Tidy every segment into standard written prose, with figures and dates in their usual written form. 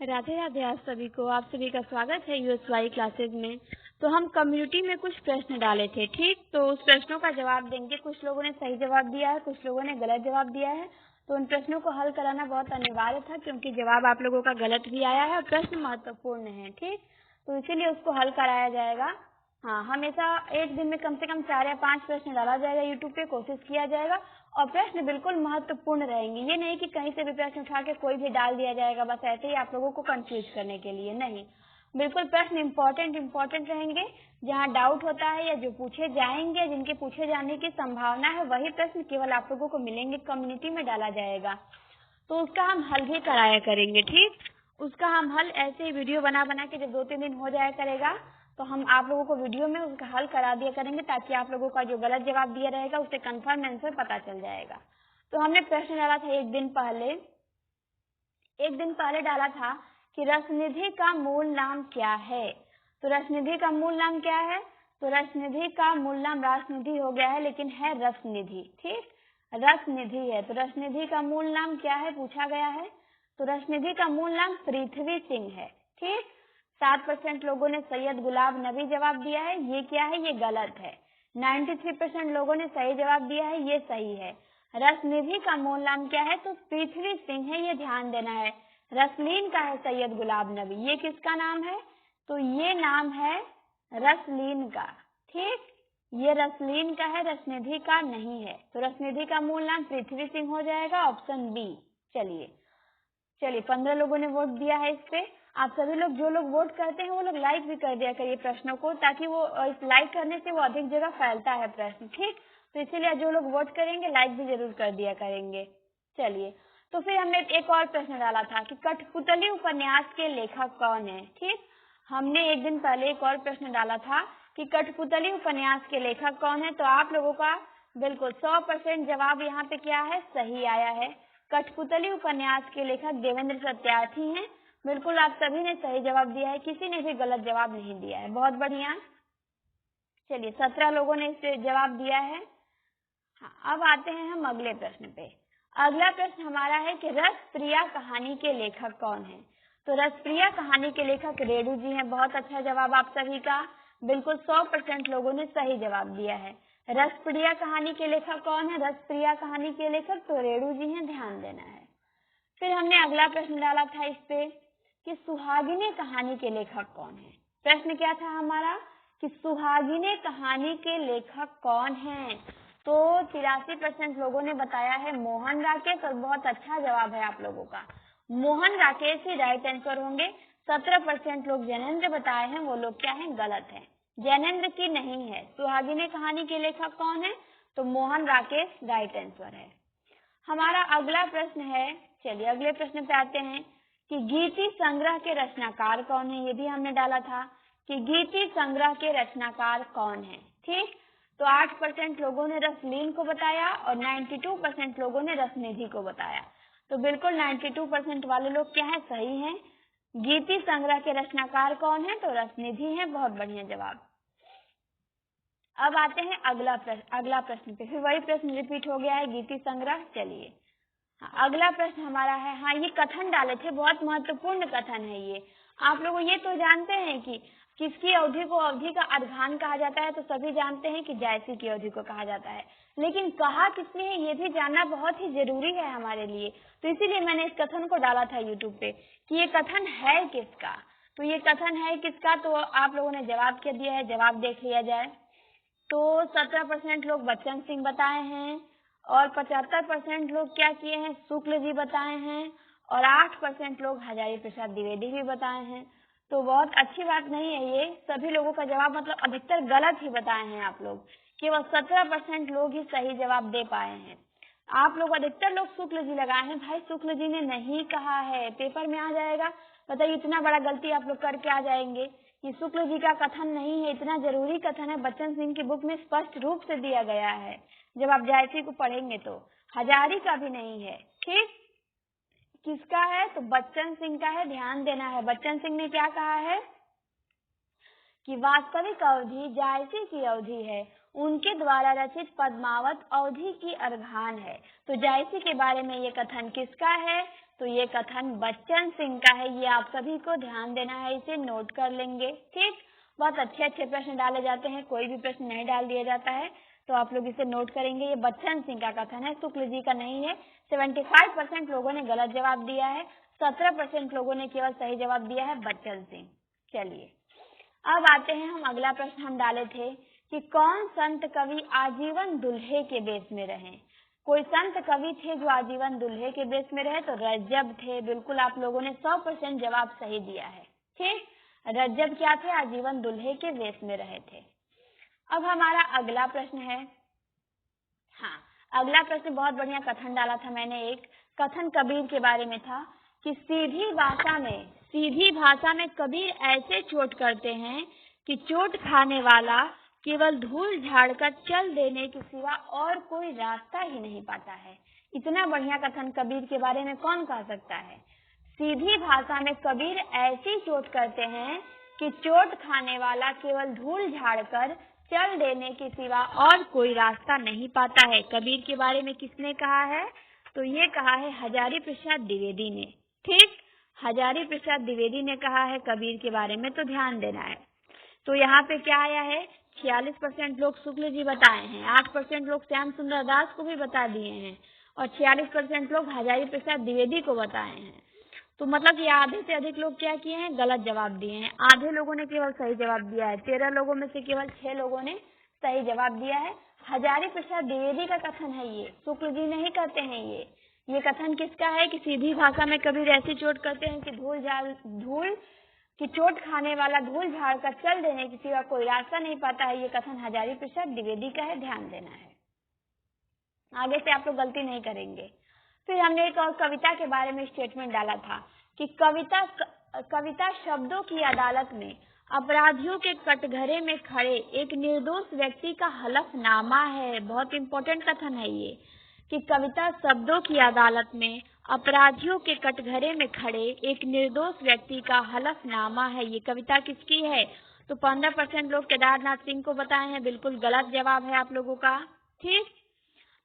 राधे राधे आप सभी को। आप सभी का स्वागत है यूएसवाई क्लासेज में। तो हम कम्युनिटी में कुछ प्रश्न डाले थे, ठीक। तो उस प्रश्नों का जवाब देंगे। कुछ लोगों ने सही जवाब दिया है, कुछ लोगों ने गलत जवाब दिया है। तो उन प्रश्नों को हल कराना बहुत अनिवार्य था, क्योंकि जवाब आप लोगों का गलत भी आया है और प्रश्न महत्वपूर्ण है, ठीक। तो इसीलिए उसको हल कराया जाएगा। हाँ, हमेशा एक दिन में कम से कम 4 या 5 प्रश्न डाला जाएगा यूट्यूब पे, कोशिश किया जाएगा। और प्रश्न बिल्कुल महत्वपूर्ण रहेंगे। ये नहीं कि कहीं से भी प्रश्न उठा के कोई भी डाल दिया जाएगा बस ऐसे ही आप लोगों को कंफ्यूज करने के लिए, नहीं। बिल्कुल प्रश्न इम्पोर्टेंट रहेंगे। जहाँ डाउट होता है या जो पूछे जाएंगे, जिनके पूछे जाने की संभावना है, वही प्रश्न केवल आप लोगों को मिलेंगे, कम्युनिटी में डाला जाएगा। तो उसका हम हल भी कराया करेंगे, ठीक। उसका हम हल ऐसे ही वीडियो बना बना के जब 2-3 दिन हो जाया करेगा, तो हम आप लोगों को वीडियो में उसका हल करा दिया करेंगे, ताकि आप लोगों का जो गलत जवाब दिया रहेगा उससे कंफर्म आंसर पता चल जाएगा। तो हमने प्रश्न डाला था एक दिन पहले डाला था कि रसनिधि का मूल नाम क्या है। तो रसनिधि का मूल नाम क्या है? तो रसनिधि का मूल नाम रासनिधि हो गया है, लेकिन है रसनिधि, ठीक। रसनिधि है। तो रसनिधि का मूल नाम क्या है पूछा गया है। तो रसनिधि का मूल नाम पृथ्वी सिंह है, ठीक। 7% लोगों ने सैयद गुलाब नबी जवाब दिया है, ये क्या है, ये गलत है। 93% लोगों ने सही जवाब दिया है, ये सही है। रसनिधि का मूल नाम क्या है? तो पृथ्वी सिंह है, ये ध्यान देना है। रसलीन का है सैयद गुलाब नबी, ये किसका नाम है? तो ये नाम है रसलीन का, ठीक। ये रसलीन का है, रसनिधि का नहीं है। तो रसनिधि का मूल नाम पृथ्वी सिंह हो जाएगा, ऑप्शन बी। चलिए 15 लोगों ने वोट दिया है इस पे। आप सभी लोग जो लोग वोट करते हैं वो लोग लाइक भी कर दिया करिए प्रश्नों को, ताकि वो इस लाइक करने से वो अधिक जगह फैलता है प्रश्न, ठीक। तो इसीलिए जो लोग वोट करेंगे लाइक भी जरूर कर दिया करेंगे। चलिए, तो फिर हमने एक और प्रश्न डाला था कि कठपुतली उपन्यास के लेखक कौन है, ठीक। हमने एक दिन पहले एक और प्रश्न डाला था कि कठपुतली उपन्यास के लेखक कौन है। तो आप लोगों का बिल्कुल 100% जवाब यहाँ पे क्या है, सही आया है। कठपुतली उपन्यास के लेखक देवेंद्र सत्यार्थी हैं। बिल्कुल आप सभी ने सही जवाब दिया है, किसी ने भी गलत जवाब नहीं दिया है, बहुत बढ़िया। चलिए 17 लोगों ने इस जवाब दिया है। हाँ, अब आते हैं हम अगले प्रश्न पे। अगला प्रश्न हमारा है कि रसप्रिया कहानी के लेखक कौन है। तो रसप्रिया कहानी के लेखक रेणु जी हैं, बहुत अच्छा जवाब आप सभी का। बिल्कुल 100% लोगों ने सही जवाब दिया है। रसप्रिया कहानी के लेखक कौन है? रसप्रिया कहानी के लेखक तो रेणु जी हैं, ध्यान देना है। फिर हमने अगला प्रश्न डाला था इस पे कि सुहागिनी कहानी के लेखक कौन है। प्रश्न क्या था हमारा कि सुहागिनी कहानी के लेखक कौन है। तो 83% लोगों ने बताया है मोहन राकेश, और बहुत अच्छा जवाब है आप लोगों का। मोहन राकेश ही राइट आंसर होंगे। 17% लोग जैनेन्द्र बताए हैं, वो लोग क्या है, गलत है। जैनेन्द्र की नहीं है। सुहागिनी कहानी के लेखक कौन है? तो मोहन राकेश राइट आंसर है। हमारा अगला प्रश्न है, चलिए अगले प्रश्न पे आते हैं कि गीति संग्रह के रचनाकार कौन है। ये भी हमने डाला था कि गीति संग्रह के रचनाकार कौन है, ठीक। तो 8% लोगों ने रसलीन को बताया और 92% लोगों ने रसनिधि को बताया। तो बिल्कुल 92% वाले लोग क्या है, सही हैं। गीति संग्रह के रचनाकार कौन है? तो रसनिधि है, बहुत बढ़िया जवाब। अब आते हैं अगला प्रश्न पे। फिर वही प्रश्न रिपीट हो गया है, गीति संग्रह। चलिए हाँ, अगला प्रश्न हमारा है, हाँ ये कथन डाले थे, बहुत महत्वपूर्ण कथन है ये। आप लोग ये तो जानते हैं कि किसकी अवधि को अवधि का अर्धान कहा जाता है। तो सभी जानते हैं कि जायसी की अवधि को कहा जाता है, लेकिन कहा किसने है ये भी जानना बहुत ही जरूरी है हमारे लिए। तो इसीलिए मैंने इस कथन को डाला था यूट्यूब पे कि ये कथन है किसका। तो ये कथन है किसका, तो आप लोगों ने जवाब क्या दिया है, जवाब देख लिया जाए। तो 17% लोग बच्चन सिंह बताए हैं, और 75% लोग क्या किए हैं, शुक्ल जी बताए हैं, और 8% लोग हजारी प्रसाद द्विवेदी भी बताए हैं। तो बहुत अच्छी बात नहीं है ये, सभी लोगों का जवाब मतलब अधिकतर गलत ही बताए हैं आप लोग। केवल 17% लोग ही सही जवाब दे पाए हैं। आप लोग अधिकतर लोग शुक्ल जी लगाए हैं। भाई शुक्ल जी ने नहीं कहा है, पेपर में आ जाएगा। बताइए इतना बड़ा गलती आप लोग करके आ जाएंगे। ये शुक्ल जी का कथन नहीं है, इतना जरूरी कथन है, बच्चन सिंह की बुक में स्पष्ट रूप से दिया गया है। जब आप जायसी को पढ़ेंगे तो हजारी का भी नहीं है, ठीक। किसका है? तो बच्चन सिंह का है, ध्यान देना है। बच्चन सिंह ने क्या कहा है कि वास्तविक अवधि जायसी की अवधि है, उनके द्वारा रचित पद्मावत अवधि की अर्घान है। तो जायसी के बारे में ये कथन किसका है? तो ये कथन बच्चन सिंह का है। ये आप सभी को ध्यान देना है, इसे नोट कर लेंगे। ठीक, बहुत अच्छे अच्छे प्रश्न डाले जाते हैं, कोई भी प्रश्न नहीं डाल दिया जाता है, तो आप लोग इसे नोट करेंगे। ये बच्चन सिंह का कथन है, शुक्ल जी का नहीं है। 75% लोगों ने गलत जवाब दिया है, 17% लोगों ने केवल सही जवाब दिया है, बच्चन सिंह। चलिए अब आते हैं, हम अगला प्रश्न हम डाले थे कि कौन संत कवि आजीवन दुल्हे के बेस में रहे। कोई संत कवि थे जो आजीवन दुल्हे के बेस में रहे, तो रज्जब थे। बिल्कुल आप लोगों ने 100% जवाब सही दिया है। ठीक, रज्जब क्या थे, आजीवन दुल्हे के बेस में रहे थे। अब हमारा अगला प्रश्न है, हाँ अगला प्रश्न बहुत बढ़िया कथन डाला था मैंने, एक कथन कबीर के बारे में था कि सीधी भाषा में कबीर ऐसे चोट करते हैं कि चोट खाने वाला केवल धूल झाड़कर चल देने के सिवा और कोई रास्ता ही नहीं पाता है। इतना बढ़िया कथन कबीर के बारे में कौन कह सकता है। सीधी भाषा में कबीर ऐसी चोट करते हैं कि चोट खाने वाला केवल धूल झाड़कर चल देने के सिवा और कोई रास्ता नहीं पाता है। कबीर के बारे में किसने कहा है, तो ये कहा है हजारी प्रसाद द्विवेदी ने। ठीक, हजारी प्रसाद द्विवेदी ने कहा है कबीर के बारे में, तो ध्यान देना है। तो यहाँ पे क्या आया है, 46% लोग शुक्ल जी बताए हैं, 8% लोग श्याम सुंदर दास को भी बता दिए हैं, और 46% लोग हजारी प्रसाद द्विवेदी को बताए हैं। तो मतलब ये आधे से अधिक लोग क्या किए हैं, गलत जवाब दिए हैं। आधे लोगों ने केवल सही जवाब दिया है, 13 लोगों में से केवल 6 लोगों ने सही जवाब दिया है। हजारी प्रसाद द्विवेदी का कथन है ये, शुक्ल जी नहीं कहते हैं। ये कथन किसका है कि सीधी भाषा में कबीर ऐसी चोट करते हैं कि धूल की चोट खाने वाला धूल झाड़ कर चल देने के सिवा कोई रास्ता नहीं पाता है। ये कथन हजारी प्रसाद द्विवेदी का है, ध्यान देना है, आगे से आप लोग गलती नहीं करेंगे। फिर हमने एक और कविता के बारे में स्टेटमेंट डाला था कि कविता शब्दों की अदालत में अपराधियों के कटघरे में खड़े एक निर्दोष व्यक्ति का हलफनामा है। बहुत इंपॉर्टेंट कथन है ये कि कविता शब्दों की अदालत में अपराधियों के कटघरे में खड़े एक निर्दोष व्यक्ति का हलफनामा है। ये कविता किसकी है, तो 15% लोग केदारनाथ सिंह को बताए हैं, बिल्कुल गलत जवाब है आप लोगों का। ठीक,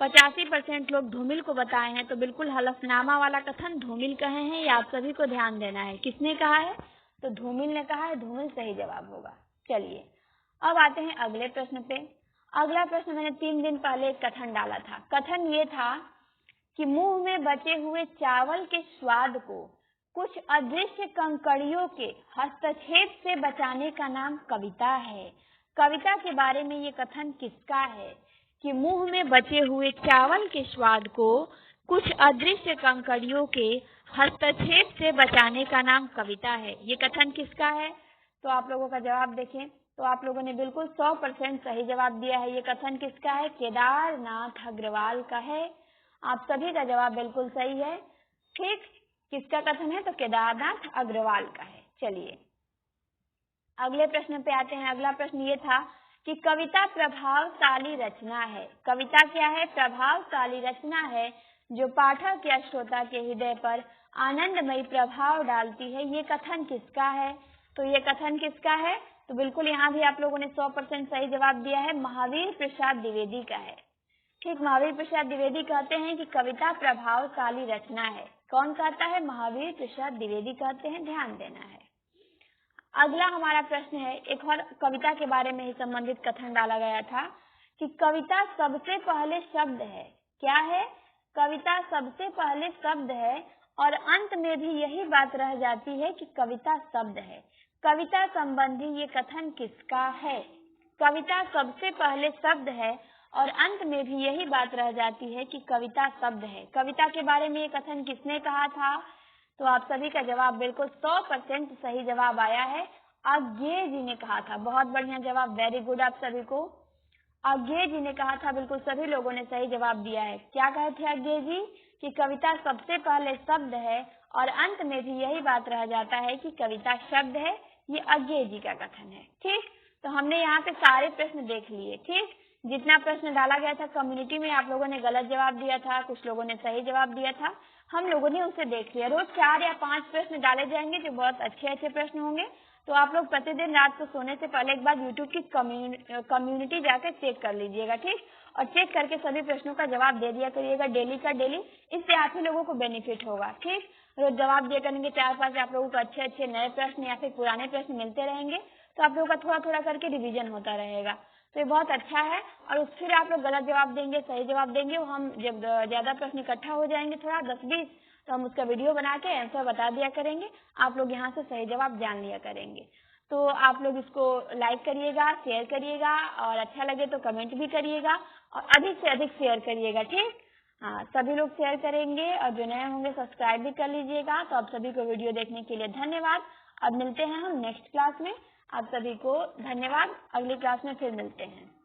85% लोग धूमिल को बताए हैं, तो बिल्कुल हलफनामा वाला कथन धूमिल कहे हैं, ये आप सभी को ध्यान देना है। किसने कहा है, तो धूमिल ने कहा है, धूमिल सही जवाब होगा। चलिए अब आते हैं अगले प्रश्न पे। अगला प्रश्न मैंने 3 दिन पहले एक कथन डाला था। कथन ये था कि मुंह में बचे हुए चावल के स्वाद को कुछ अदृश्य कंकड़ियों के हस्तक्षेप से बचाने का नाम कविता है। कविता के बारे में ये कथन किसका है कि मुंह में बचे हुए चावल के स्वाद को कुछ अदृश्य कंकड़ियों के हस्तक्षेप से बचाने का नाम कविता है। ये कथन किसका है, तो आप लोगों का जवाब देखें तो आप लोगों ने बिल्कुल 100% सही जवाब दिया है। ये कथन किसका है, केदारनाथ अग्रवाल का है। आप सभी का जवाब बिल्कुल सही है। ठीक, किसका कथन है, तो केदारनाथ अग्रवाल का है। चलिए अगले प्रश्न पे आते हैं। अगला प्रश्न ये था कि कविता प्रभावशाली रचना है। कविता क्या है, प्रभावशाली रचना है जो पाठक या श्रोता के हृदय पर आनंदमयी प्रभाव डालती है। ये कथन किसका है, तो ये कथन किसका है, तो बिल्कुल यहाँ भी आप लोगों ने 100% सही जवाब दिया है, महावीर प्रसाद द्विवेदी का है। ठीक, महावीर प्रसाद द्विवेदी कहते हैं कि कविता प्रभावशाली रचना है। कौन कहता है, महावीर प्रसाद द्विवेदी कहते हैं, ध्यान देना है। अगला हमारा प्रश्न है, एक और कविता के बारे में ही संबंधित कथन डाला गया था कि कविता सबसे पहले शब्द है। क्या है, कविता सबसे पहले शब्द है और अंत में भी यही बात रह जाती है कि कविता शब्द है। कविता संबंधी ये कथन किसका है, कविता सबसे पहले शब्द है और अंत में भी यही बात रह जाती है कि कविता शब्द है। कविता के बारे में ये कथन किसने कहा था, तो आप सभी का जवाब बिल्कुल 100% सही जवाब आया है, अज्ञेय जी ने कहा था। बहुत बढ़िया जवाब, वेरी गुड आप सभी को। अज्ञेय जी ने कहा था, बिल्कुल सभी लोगों ने सही जवाब दिया है। क्या कहे थे अज्ञेय जी कि कविता सबसे पहले शब्द है और अंत में भी यही बात रह जाता है कि कविता शब्द है। ये अज्ञेय जी का कथन है। ठीक, तो हमने यहाँ पे सारे प्रश्न देख लिए। ठीक, जितना प्रश्न डाला गया था कम्युनिटी में आप लोगों ने गलत जवाब दिया था, कुछ लोगों ने सही जवाब दिया था। हम लोगों ने उसे देख लिया। रोज 4 या 5 प्रश्न डाले जाएंगे जो बहुत अच्छे प्रश्न होंगे। तो आप लोग प्रतिदिन रात को सोने से पहले एक बार यूट्यूब की कम्युनिटी जाकर चेक कर लीजिएगा, ठीक। और चेक करके सभी प्रश्नों का जवाब दे दिया करिएगा डेली का डेली। इससे आप ही लोगों को बेनिफिट होगा, ठीक। रोज जवाब दिया करेंगे 4-5 आप लोगों को अच्छे नए प्रश्न या फिर पुराने प्रश्न मिलते रहेंगे, तो आप लोगों का थोड़ा करके रिवीजन होता रहेगा। तो ये बहुत अच्छा है। और फिर आप लोग गलत जवाब देंगे, सही जवाब देंगे, वो हम जब ज्यादा प्रश्न इकट्ठा हो जाएंगे थोड़ा 10-20, तो हम उसका वीडियो बना के आंसर बता दिया करेंगे। आप लोग यहाँ से सही जवाब जान लिया करेंगे। तो आप लोग इसको लाइक करिएगा, शेयर करिएगा, और अच्छा लगे तो कमेंट भी करिएगा, और अधिक से अधिक शेयर करिएगा, ठीक। हाँ, सभी लोग शेयर करेंगे, और जो नए होंगे सब्सक्राइब भी कर लीजिएगा। तो आप सभी को वीडियो देखने के लिए धन्यवाद। अब मिलते हैं हम नेक्स्ट क्लास में। आप सभी को धन्यवाद। अगली क्लास में फिर मिलते हैं।